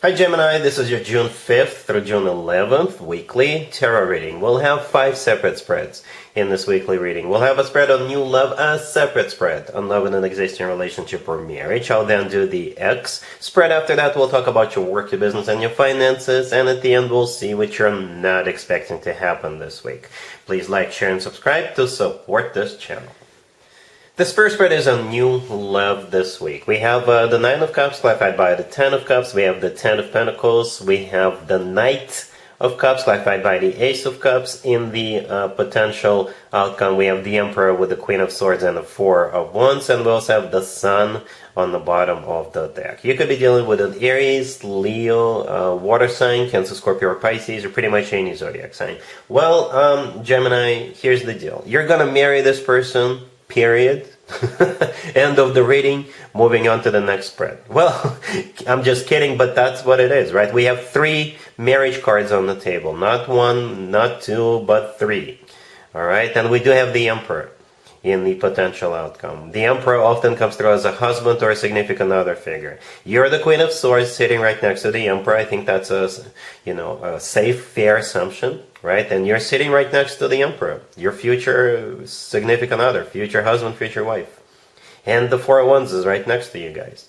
Hi Gemini, this is your June 5th through June 11th weekly tarot reading. We'll have 5 separate spreads in this weekly reading. We'll have a spread on new love, a separate spread on love in an existing relationship or marriage. I'll then do the X spread. After that, we'll talk about your work, your business, and your finances. And at the end, we'll see what you're not expecting to happen this week. Please like, share, and subscribe to support this channel. This first spread is on new love this week. We have the Nine of Cups clarified by the Ten of Cups. We have the Ten of Pentacles. We have the Knight of Cups clarified by the Ace of Cups. In the potential outcome, we have the Emperor with the Queen of Swords and the Four of Wands. And we also have the Sun on the bottom of the deck. You could be dealing with an Aries, Leo, water sign, Cancer, Scorpio, or Pisces, or pretty much any zodiac sign. Well, Gemini, here's the deal. You're going to marry this person. Period. End of the reading. Moving on to the next spread. Well, I'm just kidding, but that's what it is, right? We have 3 marriage cards on the table. Not 1, not 2, but 3. Alright, and we do have the Emperor in the potential outcome. The Emperor often comes through as a husband or a significant other figure. You're the Queen of Swords sitting right next to the Emperor. I think that's a safe, fair assumption, right? And you're sitting right next to the Emperor, your future significant other, future husband, future wife. And the Four of Wands is right next to you guys.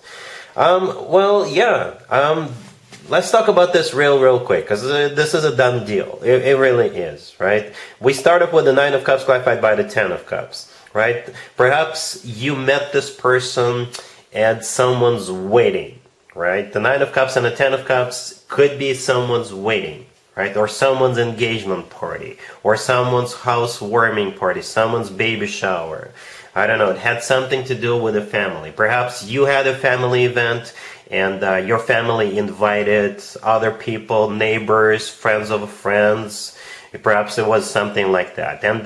Let's talk about this real quick, because this is a done deal. It really is, right? We start off with the Nine of Cups clarified by the Ten of Cups, right? Perhaps you met this person at someone's wedding, right? The Nine of Cups and the Ten of Cups could be someone's wedding, right? Or someone's engagement party, or someone's housewarming party, someone's baby shower. I don't know, it had something to do with a family. Perhaps you had a family event and your family invited other people, neighbors, friends of friends. Perhaps it was something like that. And,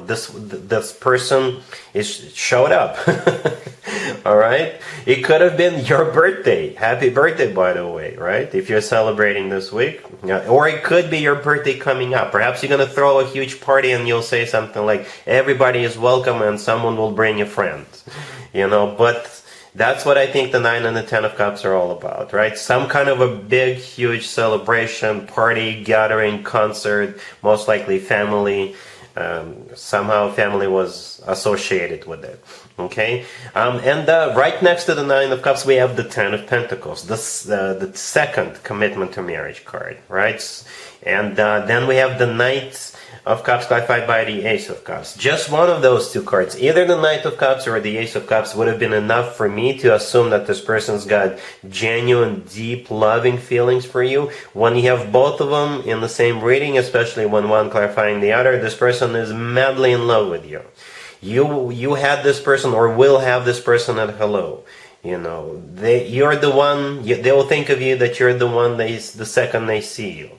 this person showed up. All right? It could have been your birthday. Happy birthday, by the way, right? If you're celebrating this week. Or it could be your birthday coming up. Perhaps you're going to throw a huge party and you'll say something like, everybody is welcome and someone will bring a friend. But that's what I think the Nine and the Ten of Cups are all about, right? Some kind of a big, huge celebration, party, gathering, concert, most likely family. Somehow family was associated with it, okay? Right next to the Nine of Cups, we have the Ten of Pentacles, the second commitment to marriage card, right? And then we have the Knight of Cups clarified by the Ace of Cups. Just one of those 2 cards, either the Knight of Cups or the Ace of Cups, would have been enough for me to assume that this person's got genuine, deep, loving feelings for you. When you have both of them in the same reading, especially when one clarifying the other, this person is madly in love with you. You had this person or will have this person at hello. You're the one, they will think of you that you're the one the second they see you.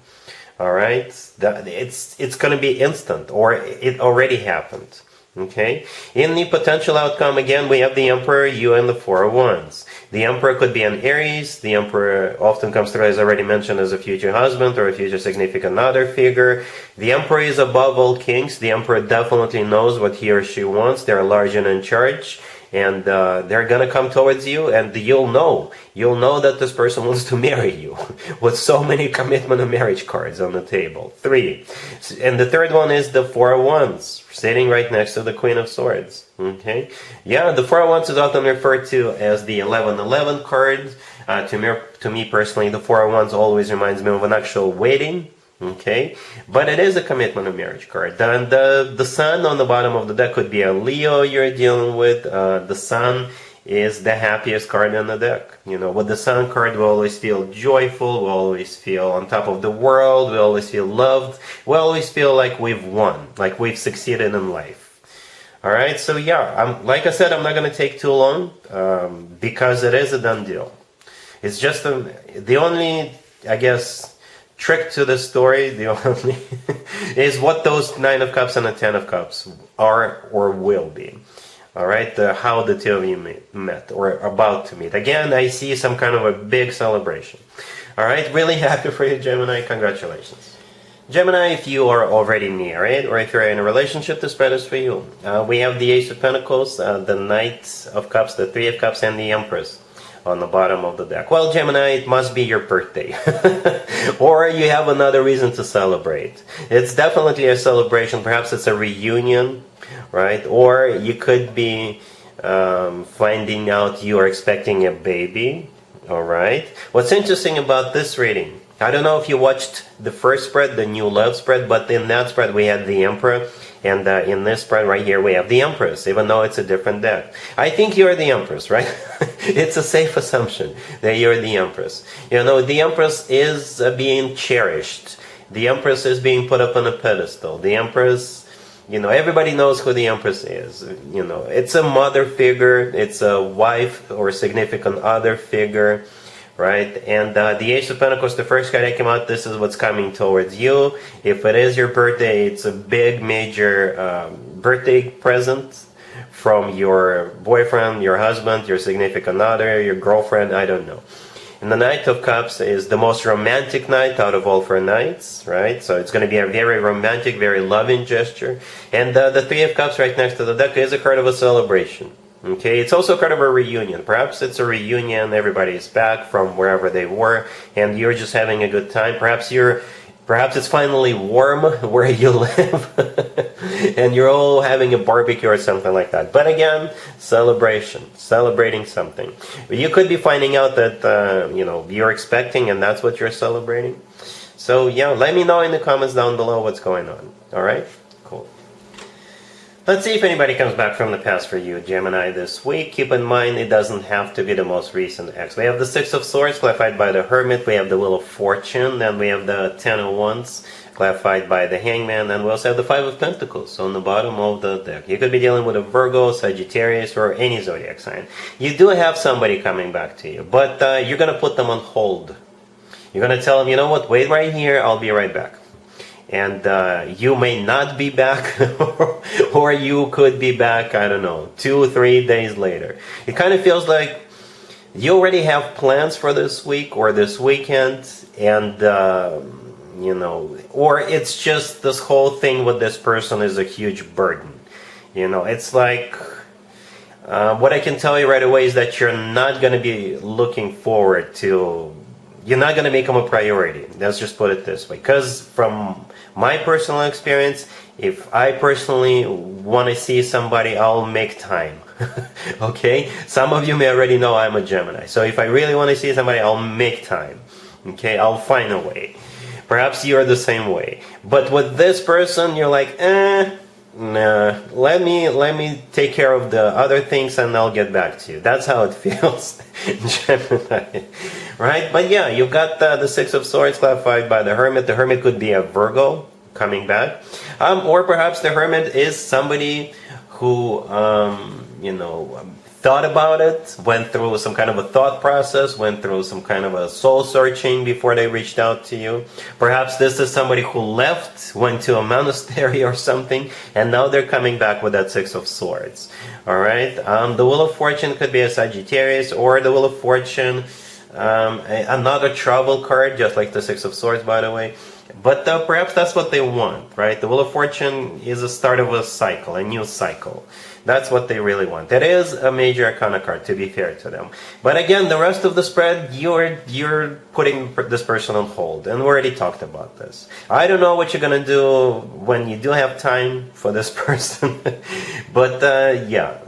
All right, it's going to be instant, or it already happened. Okay, in the potential outcome, again, we have the Emperor, you, and the Four of Wands. The Emperor could be an Aries. The Emperor often comes through, as already mentioned, as a future husband or a future significant other figure. The Emperor is above all kings. The Emperor definitely knows what he or she wants. They're large and in charge. And they're going to come towards you, and you'll know that this person wants to marry you with so many commitment and marriage cards on the table. 3. And the third one is the Four of Wands, sitting right next to the Queen of Swords. Okay? Yeah, the Four of Wands is often referred to as the 1111 card. To me personally, the Four of Wands always reminds me of an actual wedding. Okay, but it is a commitment of marriage card. And the Sun on the bottom of the deck could be a Leo you're dealing with. The Sun is the happiest card on the deck. With the Sun card, we always feel joyful. We always feel on top of the world. We always feel loved. We always feel like we've won, like we've succeeded in life. All right, so yeah, like I said, I'm not going to take too long because it is a done deal. It's just the only, I guess, trick to the story, the only is what those Nine of Cups and the Ten of Cups are or will be. All right, how the 2 of you met or about to meet. Again, I see some kind of a big celebration. All right, really happy for you, Gemini. Congratulations. Gemini, if you are already married or if you're in a relationship, this spread is for you. We have the Ace of Pentacles, the Knight of Cups, the Three of Cups, and the Empress on the bottom of the deck. Well, Gemini, it must be your birthday. Or you have another reason to celebrate. It's definitely a celebration. Perhaps it's a reunion, right? Or you could be finding out you are expecting a baby. All right. What's interesting about this reading, I don't know if you watched the first spread, the new love spread, but in that spread we had the Emperor, and in this spread right here we have the Empress, even though it's a different deck. I think you're the Empress, right? It's a safe assumption that you're the Empress. You know, the Empress is being cherished. The Empress is being put up on a pedestal. The Empress, you know, everybody knows who the Empress is. You know, it's a mother figure, it's a wife or significant other figure, right? And the Ace of Pentacles, the first card that came out, this is what's coming towards you. If it is your birthday, it's a big, major birthday present from your boyfriend, your husband, your significant other, your girlfriend, I don't know. And the Knight of Cups is the most romantic night out of all 4 nights, right? So it's going to be a very romantic, very loving gesture. And the Three of Cups right next to the deck is a card of a celebration. Okay, it's also a card of a reunion. Perhaps it's a reunion, everybody is back from wherever they were, and you're just having a good time. Perhaps it's finally warm where you live, and you're all having a barbecue or something like that. But again, celebration, celebrating something. You could be finding out that, you know, you're expecting, and that's what you're celebrating. So yeah, let me know in the comments down below what's going on. All right, cool. Let's see if anybody comes back from the past for you, Gemini, this week. Keep in mind, it doesn't have to be the most recent ex. We have the Six of Swords, clarified by the Hermit. We have the Wheel of Fortune. Then we have the Ten of Wands, clarified by the Hangman. And we also have the Five of Pentacles on the bottom of the deck. You could be dealing with a Virgo, Sagittarius, or any zodiac sign. You do have somebody coming back to you, but you're going to put them on hold. You're going to tell them, you know what, wait right here, I'll be right back. And you may not be back, or you could be back, I don't know, 2 or 3 days later. It kind of feels like you already have plans for this week or this weekend, and, you know, or it's just this whole thing with this person is a huge burden. You know, it's like, what I can tell you right away is that you're not going to be looking forward to, you're not going to make them a priority. Let's just put it this way. Because from my personal experience, if I personally want to see somebody, I'll make time. Okay? Some of you may already know I'm a Gemini. So if I really want to see somebody, I'll make time. Okay? I'll find a way. Perhaps you're the same way. But with this person, you're like, nah, let me take care of the other things and I'll get back to you. That's how it feels, Gemini, right? But yeah, you've got the Six of Swords clarified by the Hermit. The Hermit could be a Virgo coming back, or perhaps the Hermit is somebody who, you know, thought about it, went through some kind of a thought process, went through some kind of a soul searching before they reached out to you. Perhaps this is somebody who left, went to a monastery or something, and now they're coming back with that Six of Swords. All right. The Wheel of Fortune could be a Sagittarius, or the Wheel of Fortune, another travel card, just like the Six of Swords, by the way. But perhaps that's what they want, right? The Wheel of Fortune is the start of a cycle, a new cycle. That's what they really want. It is a major arcana card, to be fair to them. But again, the rest of the spread, you're putting this person on hold, and we already talked about this. I don't know what you're gonna do when you do have time for this person, but yeah,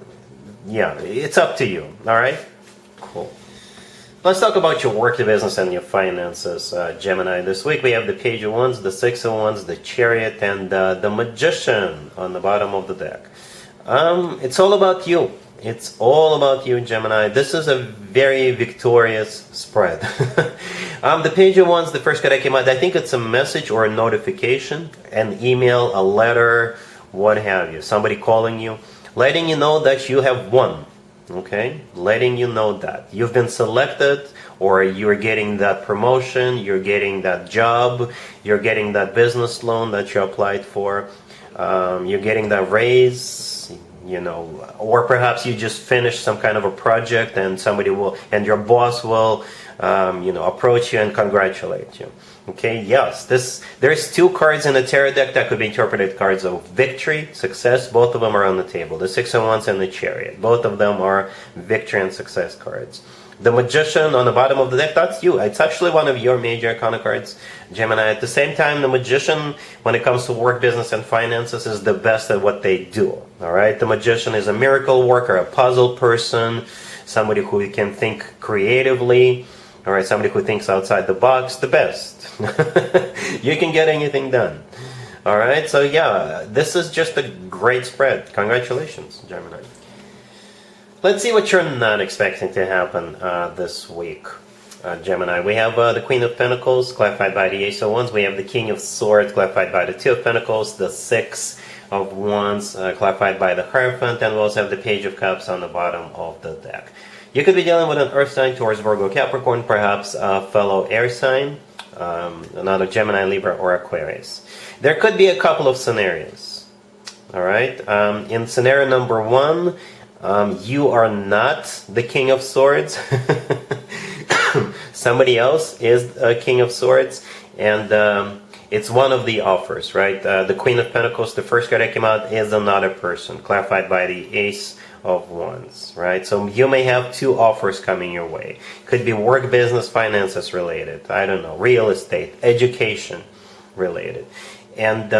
it's up to you. All right, cool. Let's talk about your work, your business, and your finances, Gemini. This week we have the Page of Wands, the Six of Wands, the Chariot, and the Magician on the bottom of the deck. It's all about you. It's all about you, Gemini. This is a very victorious spread. The Page of Wands, the first card that came out, I think it's a message or a notification, an email, a letter, what have you. Somebody calling you, letting you know that you have won. Okay? Letting you know that you've been selected, or you're getting that promotion, you're getting that job, you're getting that business loan that you applied for, you're getting that raise, you know, or perhaps you just finished some kind of a project and somebody will, and your boss will, you know, approach you and congratulate you. Okay, yes, there's 2 cards in the tarot deck that could be interpreted cards of victory, success. Both of them are on the table. The Six of Wands and the Chariot. Both of them are victory and success cards. The Magician on the bottom of the deck, that's you. It's actually one of your major arcana cards, Gemini. At the same time, the Magician, when it comes to work, business, and finances, is the best at what they do. All right? The Magician is a miracle worker, a puzzle person, somebody who can think creatively, all right? Somebody who thinks outside the box, the best. You can get anything done. All right? So, yeah, this is just a great spread. Congratulations, Gemini. Let's see what you're not expecting to happen this week, Gemini. We have the Queen of Pentacles, clarified by the Ace of Wands. We have the King of Swords, clarified by the Two of Pentacles. The Six of Wands, clarified by the Hierophant. And we also have the Page of Cups on the bottom of the deck. You could be dealing with an Earth sign, Taurus, Virgo, Capricorn, perhaps a fellow air sign, another Gemini, Libra, or Aquarius. There could be a couple of scenarios. All right? In scenario number one, you are not the King of Swords. Somebody else is a King of Swords, and it's one of the offers, right? The Queen of Pentacles, the first card that came out, is another person, clarified by the Ace of Wands, right? So you may have two offers coming your way. Could be work, business, finances related. I don't know, real estate, education related. And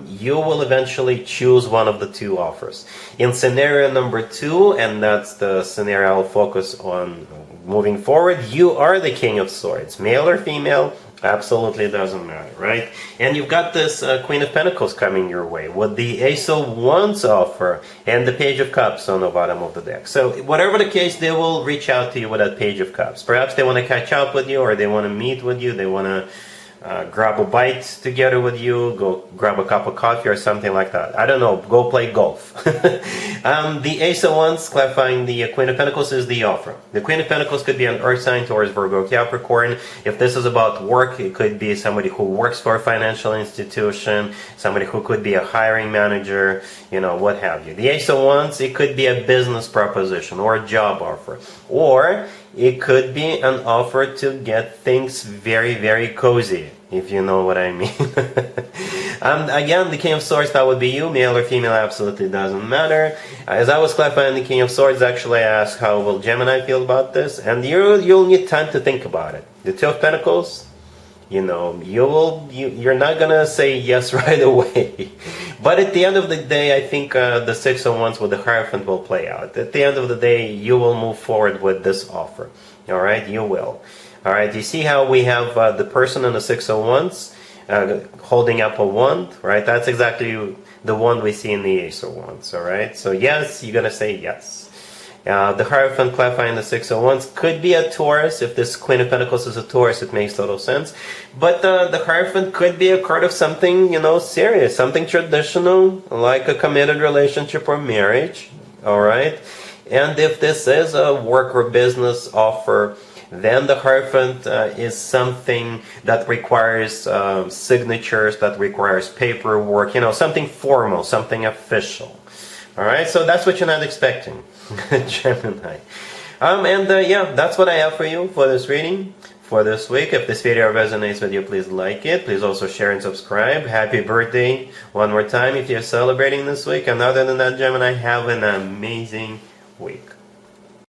you will eventually choose one of the two offers. In scenario number two, and that's the scenario I'll focus on moving forward, you are the King of Swords. Male or female, absolutely doesn't matter, right? And you've got this Queen of Pentacles coming your way with the Ace of Wands offer and the Page of Cups on the bottom of the deck. So whatever the case, they will reach out to you with that Page of Cups. Perhaps they want to catch up with you, or they want to meet with you, they want to grab a bite together with you, go grab a cup of coffee or something like that. I don't know, go play golf. The Ace of Wands, clarifying the Queen of Pentacles, is the offer. The Queen of Pentacles could be an Earth sign, Taurus, Virgo, Capricorn. If this is about work, it could be somebody who works for a financial institution, somebody who could be a hiring manager, you know, what have you. The Ace of Wands, it could be a business proposition or a job offer. Or it could be an offer to get things very, very cozy, if you know what I mean. Again, the King of Swords, that would be you. Male or female, absolutely doesn't matter. As I was clarifying the King of Swords, actually I asked how will Gemini feel about this, and you'll need time to think about it. The Two of Pentacles, you know, you're not gonna say yes right away. But at the end of the day, I think the Six of Wands with the Hierophant will play out. At the end of the day, you will move forward with this offer. All right, you will. All right, you see how we have the person in the Six of Wands holding up a wand, right? That's exactly the wand we see in the Ace of Wands. All right, so yes, you're gonna say yes. The Hierophant clarifying the Six of Wands could be a Taurus. If this Queen of Pentacles is a Taurus, it makes total sense. But the Hierophant could be a card of something, you know, serious, something traditional, like a committed relationship or marriage. All right. And if this is a work or business offer, then the Hierophant is something that requires signatures, that requires paperwork, you know, something formal, something official. All right, so that's what you're not expecting, Gemini. Yeah, that's what I have for you for this reading for this week. If this video resonates with you, please like it. Please also share and subscribe. Happy birthday one more time if you're celebrating this week. And other than that, Gemini, have an amazing week.